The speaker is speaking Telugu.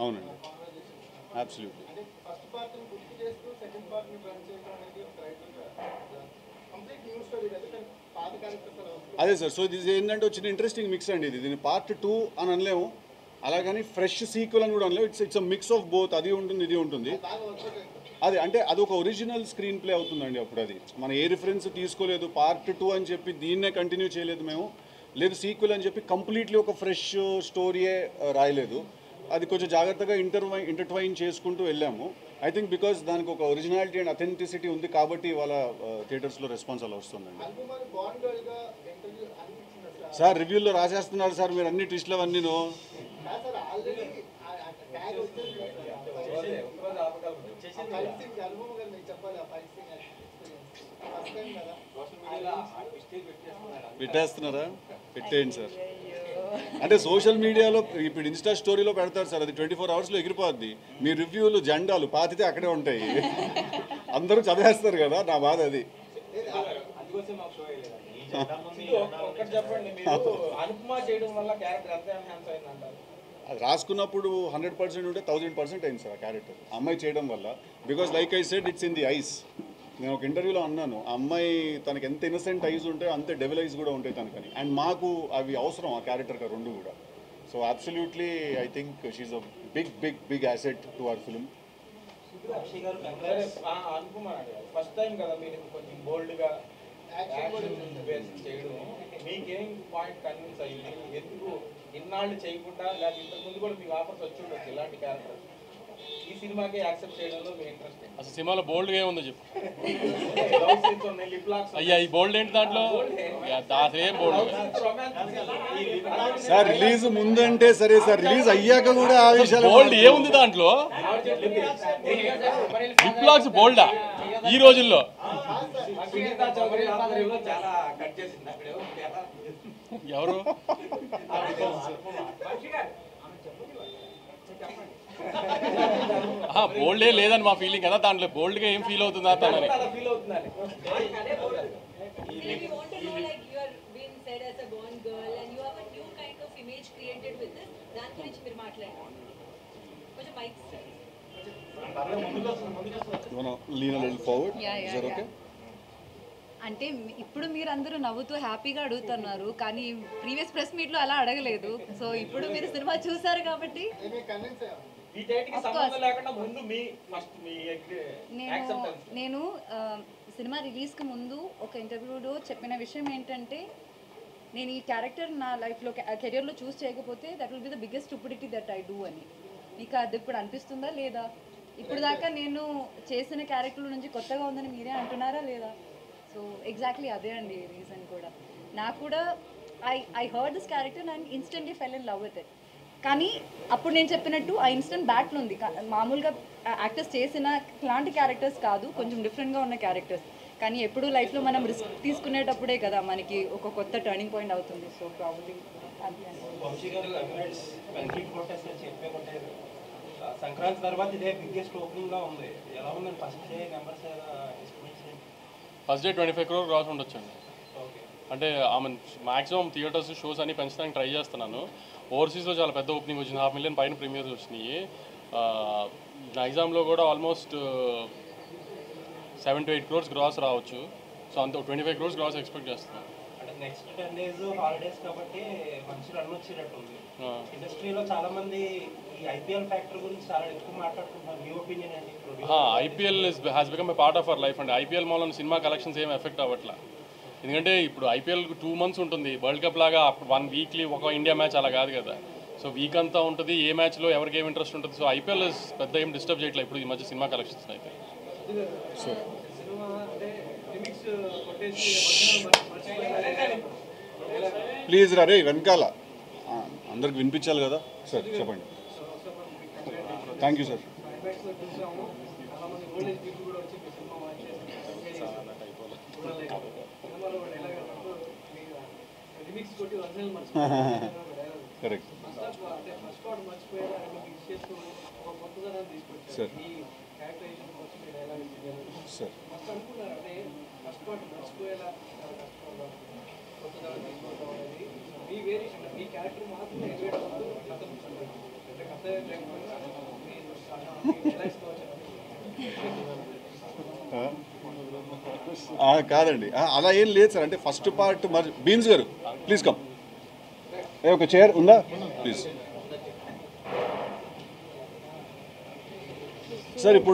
అవునండి, అబ్సల్యూట్లీ. అదే సార్. సో ఇది ఏంటంటే వచ్చిన ఇంట్రెస్టింగ్ మిక్స్ అండి. దీన్ని పార్ట్ 2 అని అనలేము, అలాగని ఫ్రెష్ సీక్వెల్ అని కూడా అనలేము. It's a mix of both. అది ఉంటుంది, ఇది ఉంటుంది. అది అంటే అది ఒక ఒరిజినల్ స్క్రీన్ ప్లే అవుతుందండి. అప్పుడు అది మనం ఏ రిఫరెన్స్ తీసుకోలేదు, పార్ట్ 2 అని చెప్పి దీన్నే కంటిన్యూ చేయలేదు మేము, లేదు సీక్వెల్ అని చెప్పి కంప్లీట్లీ ఒక ఫ్రెష్ స్టోరీయే రాయలేదు. అది కొంచెం జాగ్రత్తగా ఇంటర్ట్వైన్ చేసుకుంటూ వెళ్ళాము. ఐ థింక్ బికాస్ దానికి ఒక ఒరిజినాలిటీ అండ్ అథెంటిసిటీ ఉంది కాబట్టి ఇవాళ థియేటర్స్లో రెస్పాన్స్ అలా వస్తుందండి. సార్ రివ్యూల్లో రాసేస్తున్నారు సార్ మీరు అన్ని ట్విస్ట్లు అవన్నీను. పెట్టేస్తున్నారా? పెట్టేయండి సార్. అంటే సోషల్ మీడియాలో ఇప్పుడు ఇన్స్టా స్టోరీలో పెడతారు సార్, అది 24 అవర్స్లో ఎగిరిపోద్ది. మీ రివ్యూలు జెండాలు పాతితే అక్కడే ఉంటాయి, అందరూ చదివేస్తారు కదా. నా బాధ అది. అది రాసుకున్నప్పుడు 100% ఉంటే 1000% అయింది సార్ ఆ క్యారెక్టర్ అమ్మాయి చేయడం వల్ల. Because like I said it's in the ice. నేను ఒక ఇంటర్వ్యూలో అన్నాను, ఆ అమ్మాయి తనకి ఎంత ఇన్నసెంట్ ఐస్ ఉంటే అంతే డెవిల్ ఐస్ కూడా ఉంటాయి తనకని. అండ్ మాకు అవి అవసరం ఆ క్యారెక్టర్కి రెండు కూడా. So absolutely I think she's a big big big asset to our film. First time కదా మీరు కొంచెం బోల్డ్గా చేయడం, మీకేం పాయింట్ కన్విన్స్ అయ్యింది? ఎందుకు ఇన్నాళ్ళు చేయకుండా, లేదా ఇంతకు ముందు కూడా మీకు ఆఫర్స్ వచ్చి ఉండొచ్చు ఇలాంటి క్యారెక్టర్, ఈ సినిమాకి యాక్సెప్ట్ చేయడంలో మీ ఇంట్రెస్ట్? అసలు సినిమాలో బోల్డ్గా ఏముందో చెప్పు అయ్యా. ఈ బోల్డ్ ఏంటి దాంట్లో? అసలేం బోల్డ్ సార్. రిలీజ్ ముందంటే సరే సార్, రిలీజ్ అయ్యాక కూడా ఆ విషయాలు బోల్డ్ ఏముంది దాంట్లో? లిప్ లాక్స్ బోల్డా ఈ రోజుల్లో? ఎవరు బోల్డే లేదని మా ఫీలింగ్ కదా. దాంట్లో బోల్డ్గా ఏం ఫీల్ అవుతుందా తనని? అంటే ఇప్పుడు మీరు అందరూ నవ్వుతూ హ్యాపీగా అడుగుతున్నారు, కానీ ప్రీవియస్ ప్రెస్ మీట్లో అలా అడగలేదు. సో ఇప్పుడు మీరు సినిమా చూసారు కాబట్టి నేను సినిమా రిలీజ్కి ముందు ఒక ఇంటర్వ్యూలో చెప్పిన విషయం ఏంటంటే, నేను ఈ క్యారెక్టర్ నా లైఫ్లో కెరియర్లో చూస్ చేయకపోతే that will be the biggest stupidity that I do అని. మీకు అది ఇప్పుడు అనిపిస్తుందా లేదా? ఇప్పుడు దాకా నేను చేసిన క్యారెక్టర్ నుంచి కొత్తగా ఉందని మీరే అంటున్నారా లేదా? సో ఎగ్జాక్ట్లీ అదే అండి రీజన్ కూడా. నాకు కూడా I heard this character and instantly fell in love with it. కానీ అప్పుడు నేను చెప్పినట్టు ఆ ఇన్స్టెంట్ బ్యాట్లు ఉంది. మామూలుగా యాక్టర్స్ చేసిన లాంటి క్యారెక్టర్స్ కాదు, కొంచెం డిఫరెంట్గా ఉన్న క్యారెక్టర్స్. కానీ ఎప్పుడు లైఫ్లో మనం రిస్క్ తీసుకునేటప్పుడే కదా మనకి ఒక కొత్త టర్నింగ్ పాయింట్ అవుతుంది. సో ప్రాబ్లీ అది సంక్రాంతి తర్వాత ఇదే బిగ్గెస్ట్ ఓపెనింగ్ గా ఉంది. ఎలా ఉందండి first day numbers? First day 25 crore gross ఉండొచ్చండి. అంటే ఆమె మ్యాక్సిమం థియేటర్స్ షోస్ అన్ని పెంచడానికి ట్రై చేస్తున్నాను. ఓవర్సీస్లో చాలా పెద్ద ఓపెనింగ్ వచ్చింది, 500,000 పైన ప్రీమియర్స్ వచ్చినాయి. నైజాంలో కూడా ఆల్మోస్ట్ 7 to 8 crores గ్రాస్ రావచ్చు. సో అంత 25 crores గ్రాస్ ఎక్స్పెక్ట్ చేస్తున్నాను. అంటే నెక్స్ట్ 10 days హాలిడేస్ కాబట్టి మంచి రన్ వచ్చేటట్టు ఉంది. ఇండస్ట్రీలో చాలా మంది ఈ ఐపీఎల్ ఫ్యాక్టర్ గురించి చాలా ఎక్కువ మాట్లాడుకుంటున్నారు. మీ ఒపీనియన్ ఏంటి? IPL has become a part of our life అండి. ఐపీఎల్ మూలన సినిమా కలెక్షన్స్ ఏం ఎఫెక్ట్ అవ్వట్లా. ఎందుకంటే ఇప్పుడు ఐపీఎల్ 2 months ఉంటుంది. వరల్డ్ కప్ లాగా 1 వీక్లీ ఒక ఇండియా మ్యాచ్ అలా కాదు కదా. సో వీక్ అంతా ఉంటుంది, ఏ మ్యాచ్లో ఎవరికి ఏం ఇంట్రెస్ట్ ఉంటుంది. సో ఐపీఎల్ పెద్ద ఏం డిస్టర్బ్ చేయట్లేదు ఇప్పుడు ఈ మధ్య సినిమా కలెక్షన్స్ అయితే. ప్లీజ్ రే వెనకాల అందరికి వినిపించాలి కదా సార్, చెప్పండి. Thank you sir. Correct sir. Sir కాదండి అలా ఏం లేదు సార్. అంటే ఫస్ట్ పార్ట్ మరి బీన్స్ గారు ప్లీజ్ కమ్, ఒక చైర్ ఉందా ప్లీజ్ సార్. ఇప్పుడు